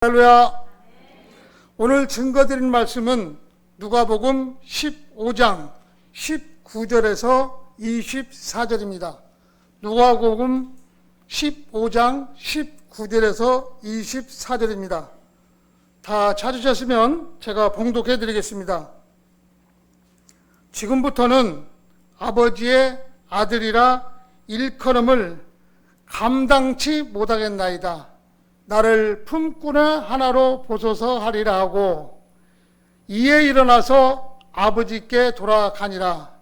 할렐루야. 오늘 증거드린 말씀은 누가복음 15장 19절에서 24절입니다. 누가복음 15장 19절에서 24절입니다. 다 찾으셨으면 제가 봉독해 드리겠습니다. 지금부터는 아버지의 아들이라 일컬음을 감당치 못하겠나이다. 나를 품꾼의 하나로 보소서 하리라 하고 이에 일어나서 아버지께 돌아가니라.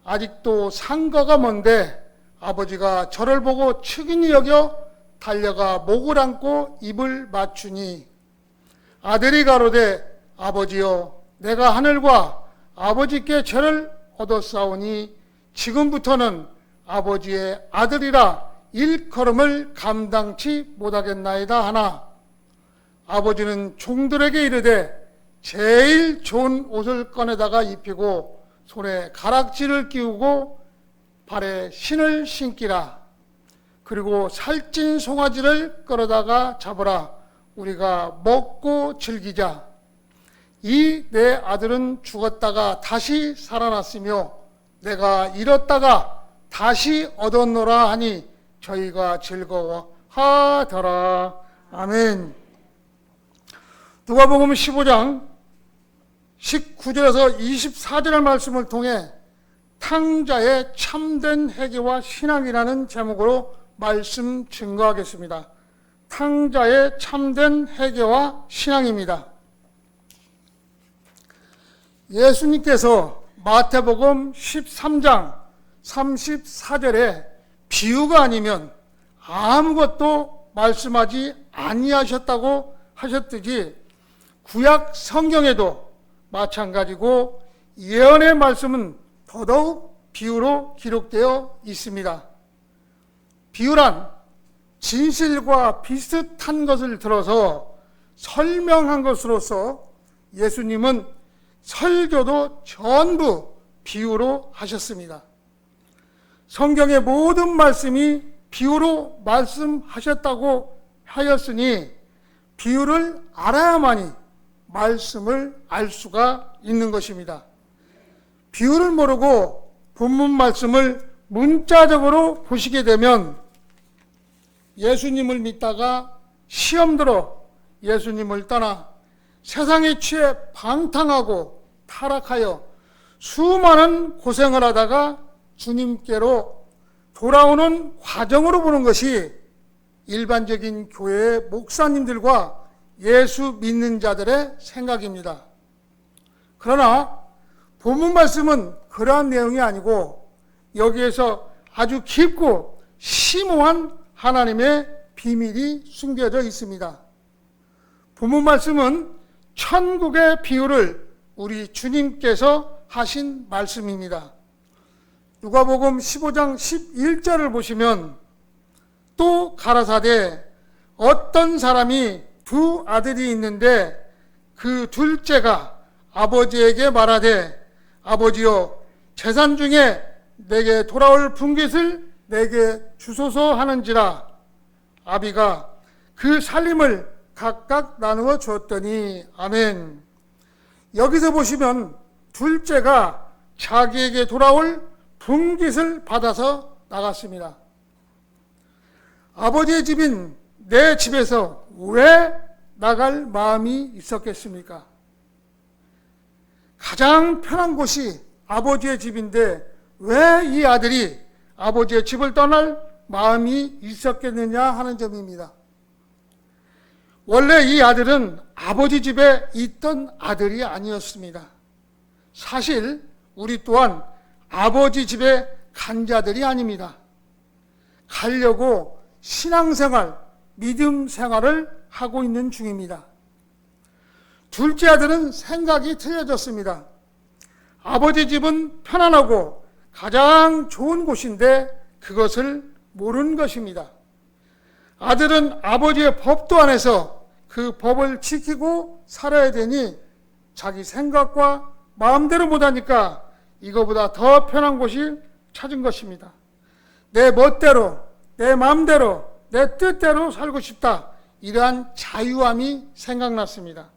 아직도 상거가 먼데 아버지가 저를 보고 측은히 여겨 달려가 목을 안고 입을 맞추니 아들이 가로되 아버지여 내가 하늘과 아버지께 죄를 얻었사오니 지금부터는 아버지의 아들이라 일컬음을 감당치 못하겠나이다 하나 아버지는 종들에게 이르되 제일 좋은 옷을 꺼내다가 입히고 손에 가락지를 끼우고 발에 신을 신기라. 그리고 살찐 송아지를 끌어다가 잡으라. 우리가 먹고 즐기자. 이 내 아들은 죽었다가 다시 살아났으며 내가 잃었다가 다시 얻었노라 하니 저희가 즐거워하더라. 아멘. 누가복음 15장 19절에서 24절의 말씀을 통해 탕자의 참된 회개와 신앙이라는 제목으로 말씀 증거하겠습니다. 탕자의 참된 회개와 신앙입니다. 예수님께서 마태복음 13장 34절에 비유가 아니면 아무것도 말씀하지 아니하셨다고 하셨듯이 구약 성경에도 마찬가지고 예언의 말씀은 더더욱 비유로 기록되어 있습니다. 비유란 진실과 비슷한 것을 들어서 설명한 것으로서 예수님은 설교도 전부 비유로 하셨습니다. 성경의 모든 말씀이 비유로 말씀하셨다고 하였으니 비유를 알아야만이 말씀을 알 수가 있는 것입니다. 비유를 모르고 본문 말씀을 문자적으로 보시게 되면 예수님을 믿다가 시험 들어 예수님을 떠나 세상에 취해 방탕하고 타락하여 수많은 고생을 하다가 주님께로 돌아오는 과정으로 보는 것이 일반적인 교회의 목사님들과 예수 믿는 자들의 생각입니다. 그러나 본문 말씀은 그러한 내용이 아니고 여기에서 아주 깊고 심오한 하나님의 비밀이 숨겨져 있습니다. 본문 말씀은 천국의 비유를 우리 주님께서 하신 말씀입니다. 누가복음 15장 11절을 보시면 또 가라사대 어떤 사람이 두 아들이 있는데 그 둘째가 아버지에게 말하되 아버지여 재산 중에 내게 돌아올 분깃을 내게 주소서 하는지라. 아비가 그 살림을 각각 나누어 주었더니 아멘. 여기서 보시면 둘째가 자기에게 돌아올 분깃을 받아서 나갔습니다. 아버지의 집인 내 집에서 왜 나갈 마음이 있었겠습니까? 가장 편한 곳이 아버지의 집인데 왜 이 아들이 아버지의 집을 떠날 마음이 있었겠느냐 하는 점입니다. 원래 이 아들은 아버지 집에 있던 아들이 아니었습니다. 사실 우리 또한 아버지 집에 간 자들이 아닙니다. 가려고 신앙생활, 믿음 생활을 하고 있는 중입니다. 둘째 아들은 생각이 틀려졌습니다. 아버지 집은 편안하고 가장 좋은 곳인데 그것을 모르는 것입니다. 아들은 아버지의 법도 안에서 그 법을 지키고 살아야 되니 자기 생각과 마음대로 못하니까 이거보다 더 편한 곳이 찾은 것입니다. 내 멋대로, 내 마음대로, 내 뜻대로 살고 싶다. 이러한 자유함이 생각났습니다.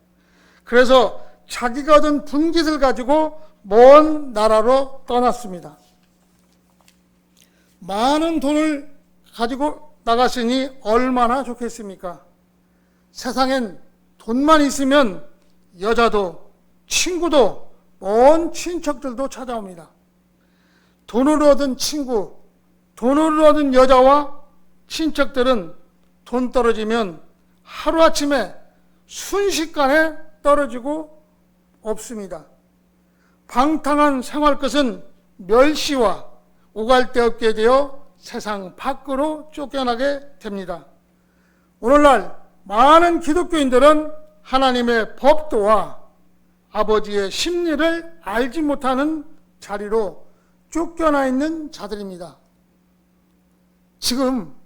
그래서 자기가 얻은 분깃을 가지고 먼 나라로 떠났습니다. 많은 돈을 가지고 나갔으니 얼마나 좋겠습니까? 세상엔 돈만 있으면 여자도 친구도 먼 친척들도 찾아옵니다. 돈으로 얻은 친구, 돈으로 얻은 여자와 친척들은 돈 떨어지면 하루아침에 순식간에 떨어지고 없습니다. 방탕한 생활 것은 멸시와 오갈 데 없게 되어 세상 밖으로 쫓겨나게 됩니다. 오늘날 많은 기독교인들은 하나님의 법도와 아버지의 심리를 알지 못하는 자리로 쫓겨나 있는 자들입니다. 지금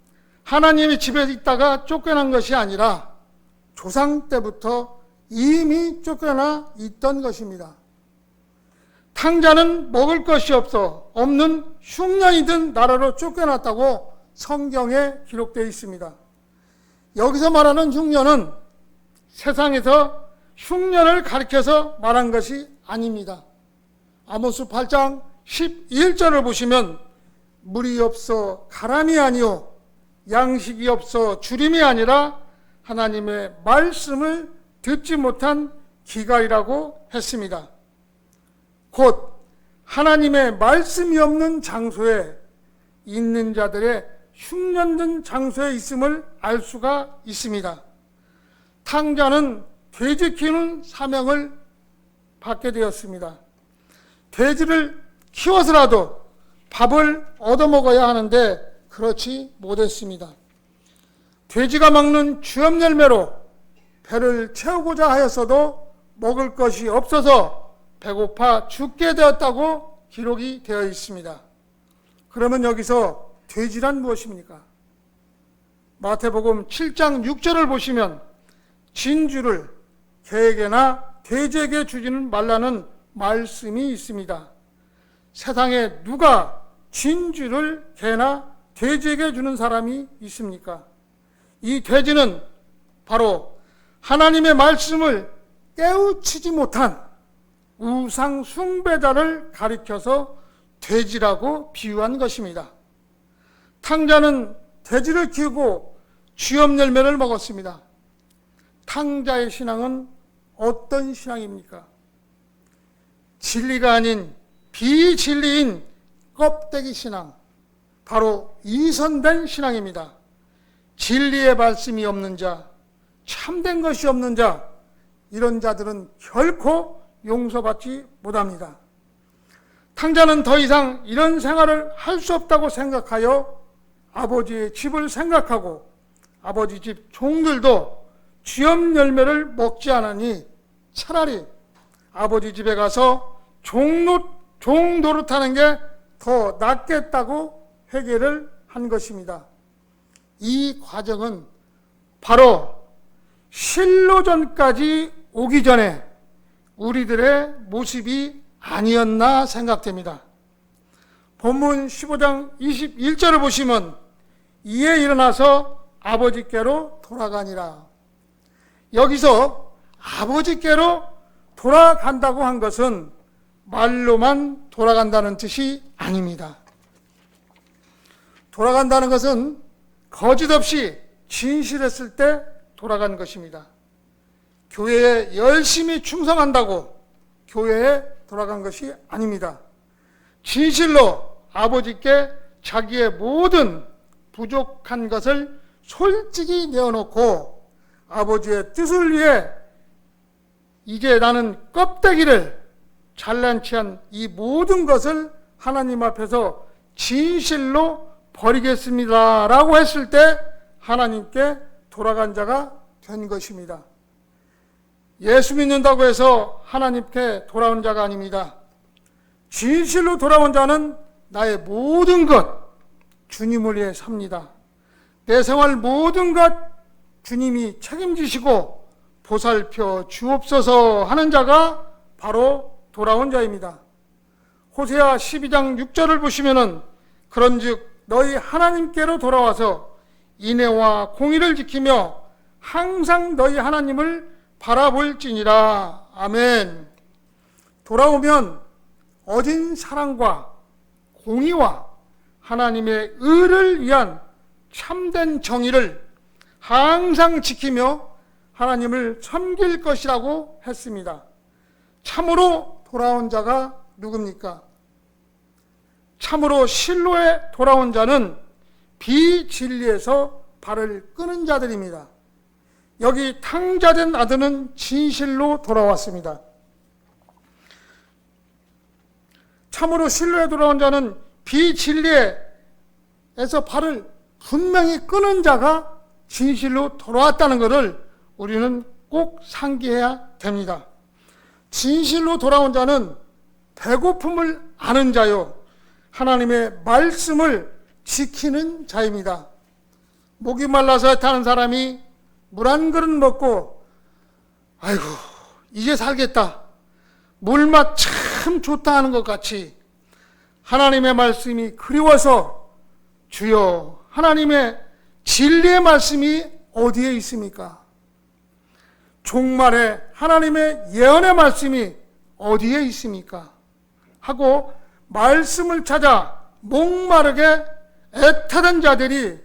하나님의 집에 있다가 쫓겨난 것이 아니라 조상 때부터 이미 쫓겨나 있던 것입니다. 탕자는 먹을 것이 없는 흉년이든 나라로 쫓겨났다고 성경에 기록되어 있습니다. 여기서 말하는 흉년은 세상에서 흉년을 가리켜서 말한 것이 아닙니다. 아모스 8장 11절을 보시면 물이 없어 가람이 아니요 양식이 없어 주림이 아니라 하나님의 말씀을 듣지 못한 기갈이라고 했습니다. 곧 하나님의 말씀이 없는 장소에 있는 자들의 흉년된 장소에 있음을 알 수가 있습니다. 탕자는 돼지 키우는 사명을 받게 되었습니다. 돼지를 키워서라도 밥을 얻어먹어야 하는데 그렇지 못했습니다. 돼지가 먹는 주염 열매로 배를 채우고자 하였어도 먹을 것이 없어서 배고파 죽게 되었다고 기록이 되어 있습니다. 그러면 여기서 돼지란 무엇입니까? 마태복음 7장 6절을 보시면 진주를 개에게나 돼지에게 주지는 말라는 말씀이 있습니다. 세상에 누가 진주를 개나 돼지에게 주는 사람이 있습니까? 이 돼지는 바로 하나님의 말씀을 깨우치지 못한 우상 숭배자를 가리켜서 돼지라고 비유한 것입니다. 탕자는 돼지를 키우고 쥐염 열매를 먹었습니다. 탕자의 신앙은 어떤 신앙입니까? 진리가 아닌 비진리인 껍데기 신앙, 바로 이선된 신앙입니다. 진리의 말씀이 없는 자, 참된 것이 없는 자, 이런 자들은 결코 용서받지 못합니다. 탕자는 더 이상 이런 생활을 할 수 없다고 생각하여 아버지의 집을 생각하고 아버지 집 종들도 쥐염 열매를 먹지 않으니 차라리 아버지 집에 가서 종 노릇하는 게 더 낫겠다고 회개를 한 것입니다. 이 과정은 바로 실로전까지 오기 전에 우리들의 모습이 아니었나 생각됩니다. 본문 15장 21절을 보시면 이에 일어나서 아버지께로 돌아가니라. 여기서 아버지께로 돌아간다고 한 것은 말로만 돌아간다는 뜻이 아닙니다. 돌아간다는 것은 거짓없이 진실했을 때 돌아간 것입니다. 교회에 열심히 충성한다고 교회에 돌아간 것이 아닙니다. 진실로 아버지께 자기의 모든 부족한 것을 솔직히 내어놓고 아버지의 뜻을 위해 이제 나는 껍데기를 잘난 체한 이 모든 것을 하나님 앞에서 진실로 버리겠습니다 라고 했을 때 하나님께 돌아간 자가 된 것입니다. 예수 믿는다고 해서 하나님께 돌아온 자가 아닙니다. 진실로 돌아온 자는 나의 모든 것 주님을 위해 삽니다. 내 생활 모든 것 주님이 책임지시고 보살펴 주옵소서 하는 자가 바로 돌아온 자입니다. 호세아 12장 6절을 보시면은 그런즉 너희 하나님께로 돌아와서 인애와 공의를 지키며 항상 너희 하나님을 바라볼지니라. 아멘. 돌아오면 어진 사랑과 공의와 하나님의 의를 위한 참된 정의를 항상 지키며 하나님을 섬길 것이라고 했습니다. 참으로 돌아온 자가 누굽니까? 참으로 실로에 돌아온 자는 비진리에서 발을 끄는 자들입니다. 여기 탕자된 아들은 진실로 돌아왔습니다. 참으로 실로에 돌아온 자는 비진리에서 발을 분명히 끄는 자가 진실로 돌아왔다는 것을 우리는 꼭 상기해야 됩니다. 진실로 돌아온 자는 배고픔을 아는 자요, 하나님의 말씀을 지키는 자입니다. 목이 말라서 타는 사람이 물 한 그릇 먹고 아이고 이제 살겠다, 물맛 참 좋다 하는 것 같이 하나님의 말씀이 그리워서 주여 하나님의 진리의 말씀이 어디에 있습니까? 종말에 하나님의 예언의 말씀이 어디에 있습니까? 하고 말씀을 찾아 목마르게 애타던 자들이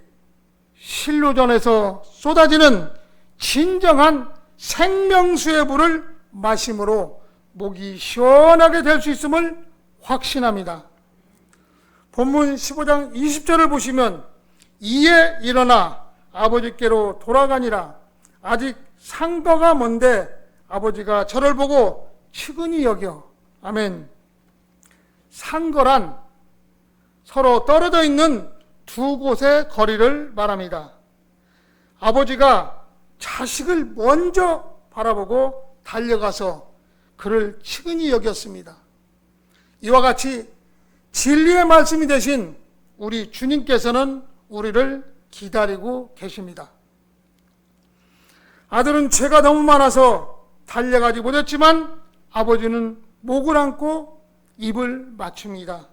실로전에서 쏟아지는 진정한 생명수의 물을 마심으로 목이 시원하게 될 수 있음을 확신합니다. 본문 15장 20절을 보시면 이에 일어나 아버지께로 돌아가니라. 아직 상거가 먼데 아버지가 저를 보고 측은히 여겨. 아멘. 상거란 서로 떨어져 있는 두 곳의 거리를 말합니다. 아버지가 자식을 먼저 바라보고 달려가서 그를 측은히 여겼습니다. 이와 같이 진리의 말씀이 되신 우리 주님께서는 우리를 기다리고 계십니다. 아들은 죄가 너무 많아서 달려가지 못했지만 아버지는 목을 안고 입을 맞춥니다.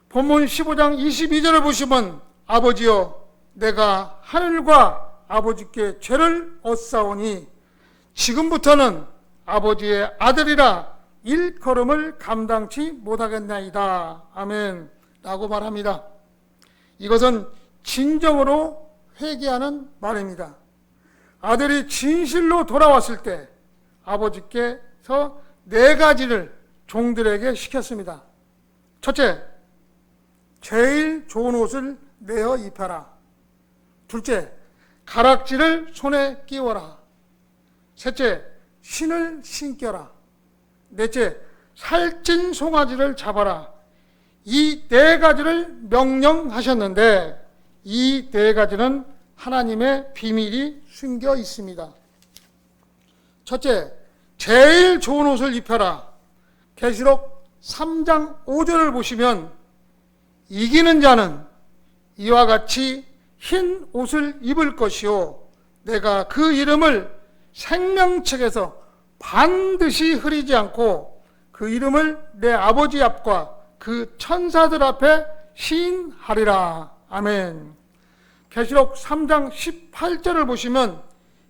본문 15장 22절을 보시면 아버지여 내가 하늘과 아버지께 죄를 얻사오니 지금부터는 아버지의 아들이라 일컬음을 감당치 못하겠나이다. 아멘. 라고 말합니다. 이것은 진정으로 회개하는 말입니다. 아들이 진실로 돌아왔을 때 아버지께서 4가지를 종들에게 시켰습니다. 첫째, 제일 좋은 옷을 내어 입혀라. 둘째, 가락지를 손에 끼워라. 셋째, 신을 신겨라. 넷째, 살찐 송아지를 잡아라. 이 4가지를 명령하셨는데 이 4가지는 하나님의 비밀이 숨겨 있습니다. 첫째, 제일 좋은 옷을 입혀라. 계시록 3장 5절을 보시면 이기는 자는 이와 같이 흰 옷을 입을 것이요 내가 그 이름을 생명책에서 반드시 흐리지 않고 그 이름을 내 아버지 앞과 그 천사들 앞에 시인하리라. 아멘. 계시록 3장 18절을 보시면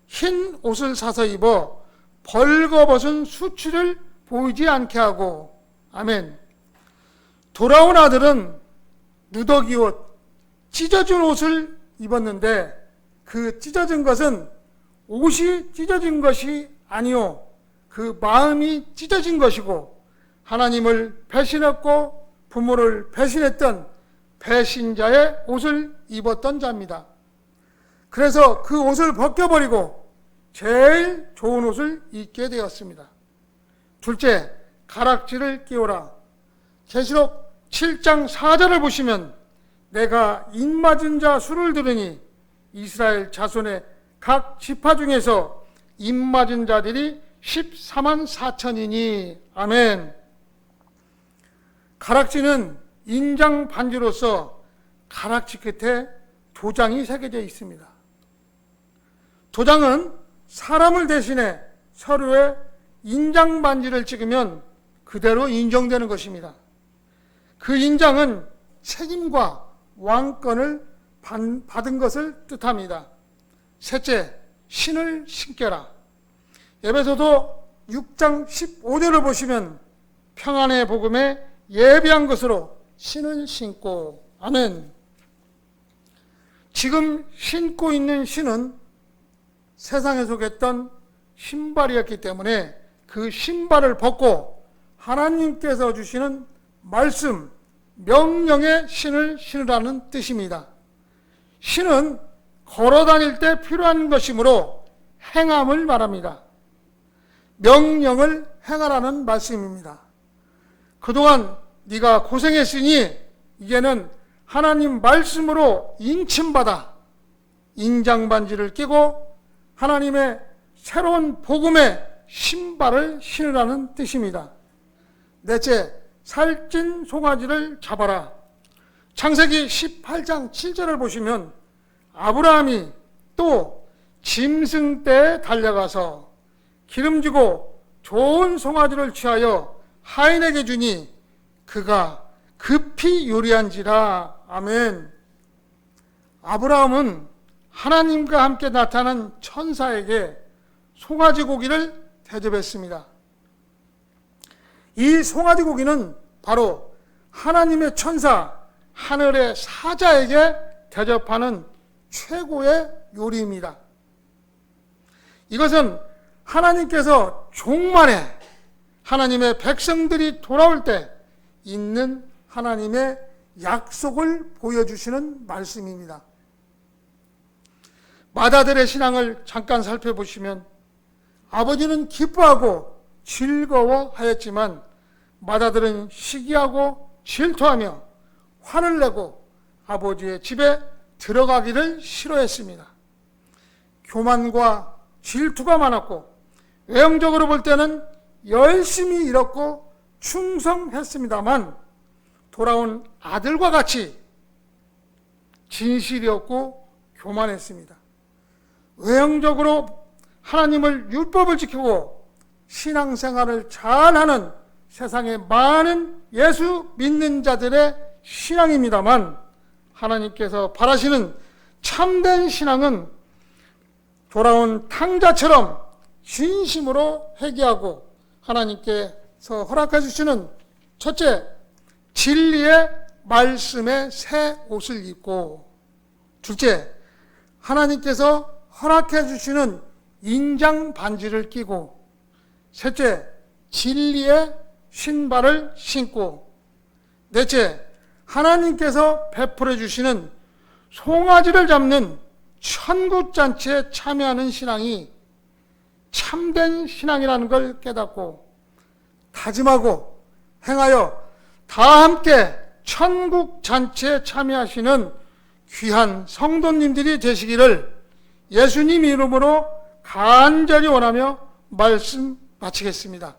흰 옷을 사서 입어 벌거벗은 수치를 보이지 않게 하고. 아멘. 돌아온 아들은 누더기 옷, 찢어진 옷을 입었는데 그 찢어진 것은 옷이 찢어진 것이 아니요 그 마음이 찢어진 것이고 하나님을 배신했고 부모를 배신했던 배신자의 옷을 입었던 자입니다. 그래서 그 옷을 벗겨버리고 제일 좋은 옷을 입게 되었습니다. 둘째, 가락지를 끼워라. 계시록 7장 4절을 보시면 내가 입맞은 자 수를 들으니 이스라엘 자손의 각 지파 중에서 입맞은 자들이 14만 4천이니. 아멘. 가락지는 인장 반지로서 가락지 끝에 도장이 새겨져 있습니다. 도장은 사람을 대신해 서류에 인장 반지를 찍으면 그대로 인정되는 것입니다. 그 인장은 책임과 왕권을 받은 것을 뜻합니다. 셋째, 신을 신겨라. 에베소서 6장 15절을 보시면 평안의 복음에 예비한 것으로 신을 신고. 아멘. 지금 신고 있는 신은 세상에 속했던 신발이었기 때문에 그 신발을 벗고 하나님께서 주시는 말씀, 명령의 신을 신으라는 뜻입니다. 신은 걸어 다닐 때 필요한 것이므로 행함을 말합니다. 명령을 행하라는 말씀입니다. 그동안 네가 고생했으니 이제는 하나님 말씀으로 인침받아 인장반지를 끼고 하나님의 새로운 복음의 신발을 신으라는 뜻입니다. 넷째, 살찐 송아지를 잡아라. 창세기 18장 7절을 보시면 아브라함이 또 짐승 떼에 달려가서 기름지고 좋은 송아지를 취하여 하인에게 주니 그가 급히 요리한지라. 아멘. 아브라함은 하나님과 함께 나타난 천사에게 송아지 고기를 대접했습니다. 이 송아지 고기는 바로 하나님의 천사, 하늘의 사자에게 대접하는 최고의 요리입니다. 이것은 하나님께서 종말에 하나님의 백성들이 돌아올 때 있는 하나님의 약속을 보여주시는 말씀입니다. 마다들의 신앙을 잠깐 살펴보시면 아버지는 기뻐하고 즐거워하였지만 마다들은 시기하고 질투하며 화를 내고 아버지의 집에 들어가기를 싫어했습니다. 교만과 질투가 많았고 외형적으로 볼 때는 열심히 일했고 충성했습니다만 돌아온 아들과 같이 진실이었고 교만했습니다. 외형적으로 하나님을 율법을 지키고 신앙생활을 잘하는 세상의 많은 예수 믿는 자들의 신앙입니다만 하나님께서 바라시는 참된 신앙은 돌아온 탕자처럼 진심으로 회개하고 하나님께서 허락해 주시는 첫째, 진리의 말씀에 새 옷을 입고, 둘째, 하나님께서 허락해 주시는 인장 반지를 끼고, 셋째, 진리의 신발을 신고, 넷째, 하나님께서 베풀어 주시는 송아지를 잡는 천국잔치에 참여하는 신앙이 참된 신앙이라는 걸 깨닫고 다짐하고 행하여 다 함께 천국잔치에 참여하시는 귀한 성도님들이 되시기를 예수님 이름으로 간절히 원하며 말씀 마치겠습니다.